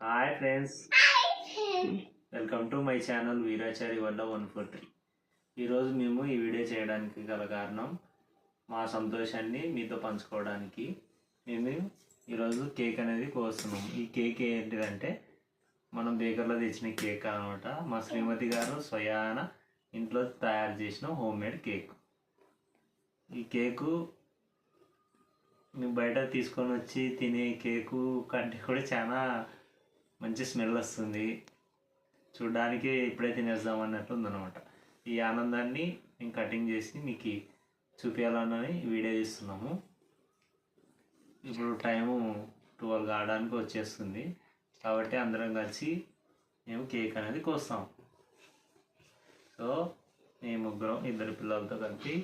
Hi friends, welcome to my channel Veerachari వల్ల 143. ఈరోజు మేము ఈ వీడియో చేయడానికి గల కారణం మా సంతోషాన్ని మీతో పంచుకోవడానికి. మేము ఈరోజు కేక్ అనేది కోస్తున్నాం. ఈ కేక్ ఏంటిదంటే మనం బేకర్లో తెచ్చిన కేక్ అనమాట. మా శ్రీమతి గారు స్వయాన ఇంట్లో తయారు చేసిన హోమ్మేడ్ కేక్. ఈ కేకు మేము బయట తీసుకొని వచ్చి తినే కేకు కంటే కూడా చాలా మంచి స్మెల్ వస్తుంది. చూడడానికి ఇప్పుడే తినేద్దాం అన్నట్లు ఉందన్నమాట. ఈ ఆనందాన్ని మేము కటింగ్ చేసి మీకు చూపించాలని వీడియో తీస్తున్నాము. ఇప్పుడు టైము 12 కావడానికి వచ్చేస్తుంది కాబట్టి అందరం కలిసి మేము కేక్ అనేది కోస్తాం. సో మేము ఇద్దరు పిల్లలతో కలిపి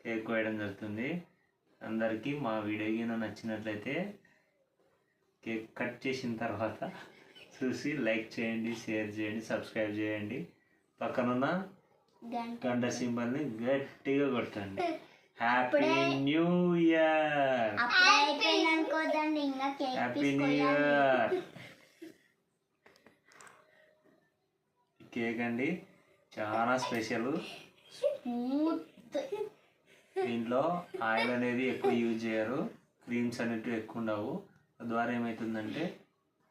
కేక్ కోయడం జరుగుతుంది. అందరికీ మా వీడియో గిన నచ్చినట్లయితే కేక్ కట్ చేసిన తర్వాత చూసి లైక్ చేయండి, షేర్ చేయండి, సబ్స్క్రైబ్ చేయండి. పక్కనున్న గంట సింబల్ని గట్టిగా కొట్టండి. Happy new year! Happy new year! Cake అండి చాలా స్పెషల్. దీంట్లో ఆయిల్ అనేది ఎక్కువ యూజ్ చేయరు, క్రీమ్స్ అనేటివి ఎక్కువ ఉండవు. తద్వారా ఏమవుతుందంటే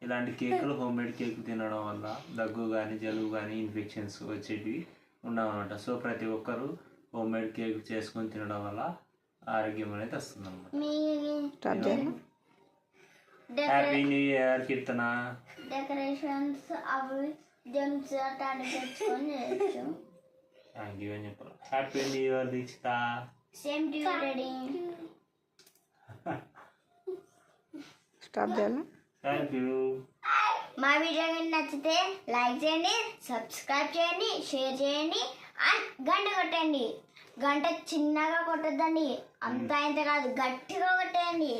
ఇలాంటి కేకులు హోమ్మేడ్ కేక్ తినడం వల్ల దగ్గు కానీ జలుబు కానీ ఇన్ఫెక్షన్స్ వచ్చేటివి ఉండవు అనమాట. సో ప్రతి ఒక్కరు హోమ్మేడ్ కేక్ చేసుకొని తినడం వల్ల ఆరోగ్యం అనేది వస్తుంది అనమాట. Happy new year Keerthana. Decorations అవి జెమ్స్ అటాన్ని తెచ్చుకొని చేయొచ్చు. థ్యాంక్ యూ అని చెప్పాలి. Happy new year Deekshitha. Same to you daddy. Stop చేయాలి. Thank you. మా వీడియో నచ్చితే లైక్ చేయండి, సబ్స్క్రైబ్ చేయండి, షేర్ చేయండి అండ్ గంట కొట్టండి. గంట చిన్నగా కొట్టద్దండి, అంతా ఇంత కాదు, గట్టిగా కొట్టేయండి.